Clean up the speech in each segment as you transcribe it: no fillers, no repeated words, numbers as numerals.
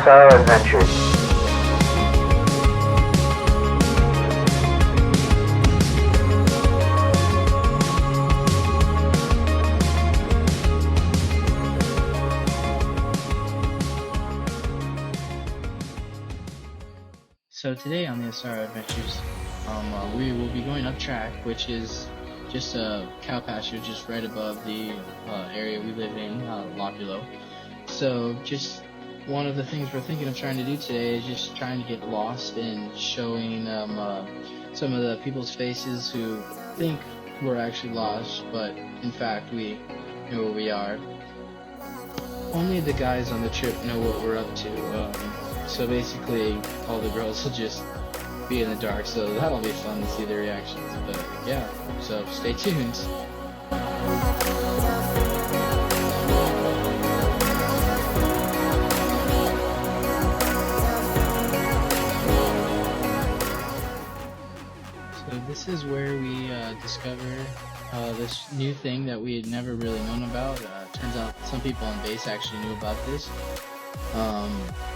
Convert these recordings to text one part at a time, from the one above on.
AsaroAdventure. So today on the AsaroAdventures, we will be going up track, which is just a cow pasture just right above the area we live in, Loculo. So just one of the things we're thinking of trying to do today is just trying to get lost in showing some of the people's faces who think we're actually lost, but in fact we know where we are. Only the guys on the trip know what we're up to. So basically, all the girls will just be in the dark, so that'll be fun to see their reactions. But yeah, so stay tuned. So this is where we discover this new thing that we had never really known about. Turns out some people on base actually knew about this.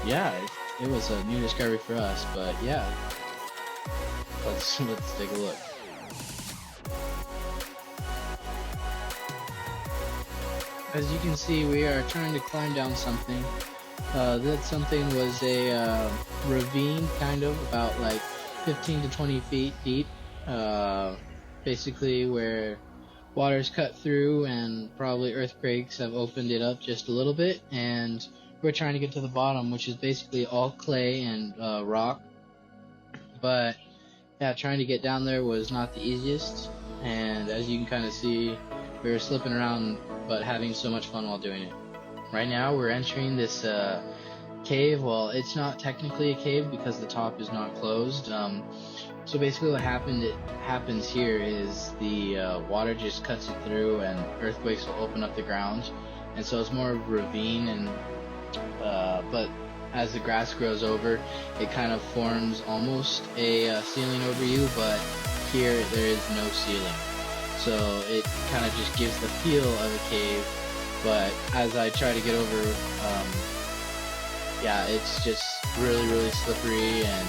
Yeah, it was a new discovery for us, but yeah, let's take a look. As you can see, we are trying to climb down something. That something was a ravine, kind of, about like 15 to 20 feet deep, basically where water's cut through and probably earthquakes have opened it up just a little bit, and we're trying to get to the bottom, which is basically all clay and rock. But yeah, trying to get down there was not the easiest, and as you can kind of see, we were slipping around but having so much fun while doing it. Right now we're entering this cave. Well, it's not technically a cave because the top is not closed. So basically what happens here is the water just cuts it through and earthquakes will open up the ground, and so it's more of a ravine, and but as the grass grows over, it kind of forms almost a ceiling over you, but here there is no ceiling. So it kind of just gives the feel of a cave, but as I try to get over, yeah, it's just really slippery, and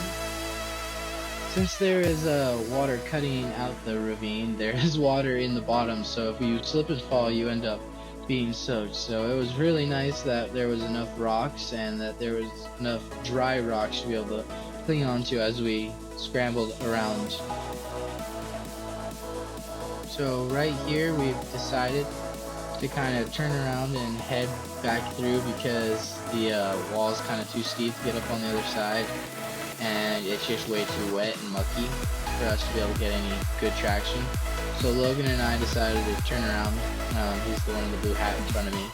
since there is water cutting out the ravine, there is water in the bottom, so if you slip and fall, you end up being soaked. So it was really nice that there was enough rocks and that there was enough dry rocks to be able to cling onto as we scrambled around. So right here we've decided to kind of turn around and head back through because the wall is kind of too steep to get up on the other side, and it's just way too wet and mucky for us to be able to get any good traction. So Logan and I decided to turn around. He's the one in the blue hat in front of me.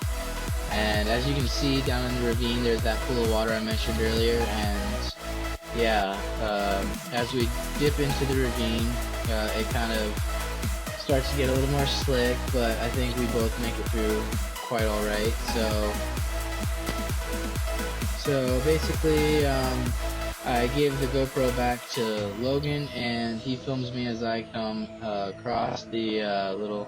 And as you can see down in the ravine, there's that pool of water I mentioned earlier. And yeah, as we dip into the ravine, it kind of starts to get a little more slick, but I think we both make it through quite alright. So basically, I gave the GoPro back to Logan, and he films me as I come across the little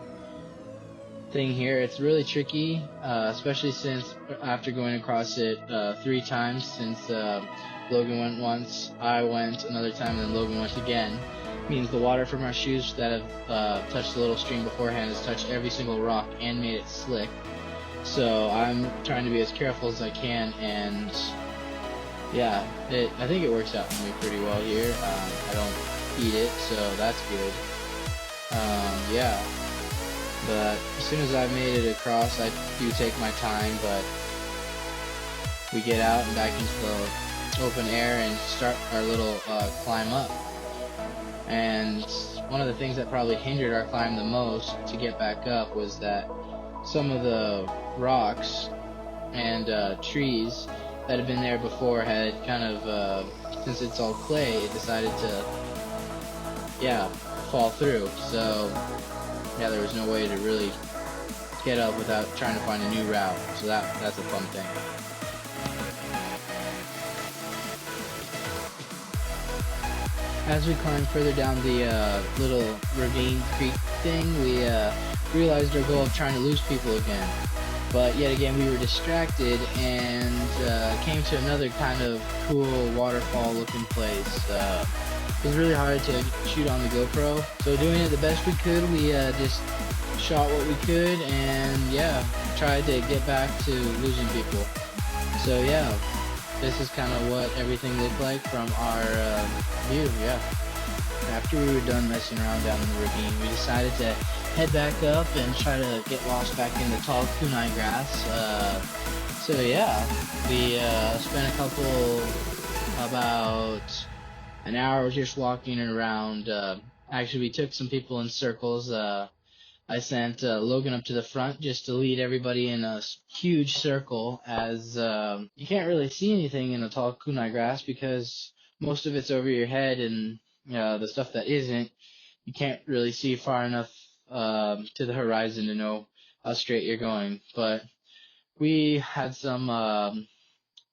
thing here. It's really tricky, especially since after going across it 3 times, since Logan went once, I went another time, and then Logan went again. Means the water from our shoes that have touched the little stream beforehand has touched every single rock and made it slick. So I'm trying to be as careful as I can, and yeah, I think it works out for me pretty well here. I don't eat it, so that's good. Yeah, but as soon as I've made it across, I do take my time, but we get out and back into the open air and start our little climb up. And one of the things that probably hindered our climb the most to get back up was that some of the rocks and trees that had been there before had kind of, since it's all clay, it decided to, yeah, fall through. So, yeah, there was no way to really get up without trying to find a new route. So that's a fun thing. As we climbed further down the little ravine creek thing, we realized our goal of trying to lose people again. But yet again, we were distracted and came to another kind of cool waterfall looking place. It was really hard to shoot on the GoPro, so doing it the best we could, we just shot what we could and yeah, tried to get back to losing people. So yeah, this is kind of what everything looked like from our view, yeah. After we were done messing around down in the ravine, we decided to head back up and try to get lost back in the tall kunai grass. So yeah, we spent about an hour just walking around. Actually, we took some people in circles. I sent Logan up to the front just to lead everybody in a huge circle, as you can't really see anything in the tall kunai grass because most of it's over your head, and the stuff that isn't, you can't really see far enough to the horizon to know how straight you're going. But we had some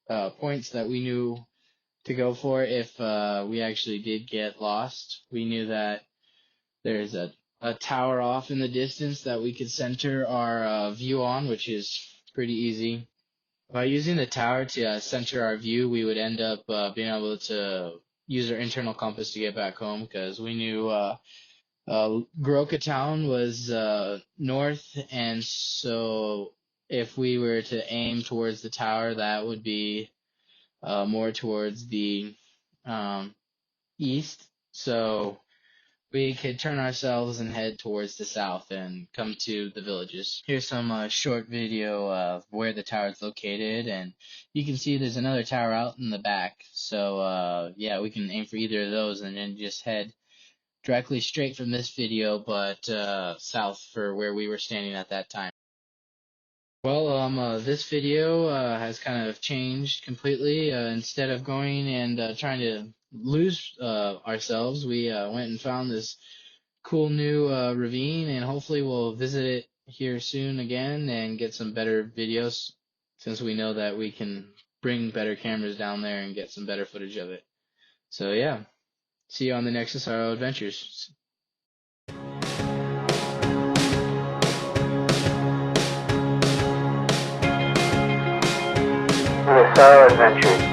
points that we knew to go for if we actually did get lost. We knew that there's a tower off in the distance that we could center our view on, which is pretty easy. By using the tower to center our view, we would end up being able to use our internal compass to get back home, because we knew Goroka Town was north, and so if we were to aim towards the tower, that would be more towards the east. So we could turn ourselves and head towards the south and come to the villages. Here's some short video of where the tower is located, and you can see there's another tower out in the back. So yeah, we can aim for either of those and then just head directly straight from this video, but south for where we were standing at that time. Well, this video has kind of changed completely. Instead of going and trying to lose ourselves, we went and found this cool new ravine, and hopefully we'll visit it here soon again and get some better videos, since we know that we can bring better cameras down there and get some better footage of it. So yeah, see you on the next AsaroAdventures. AsaroAdventure.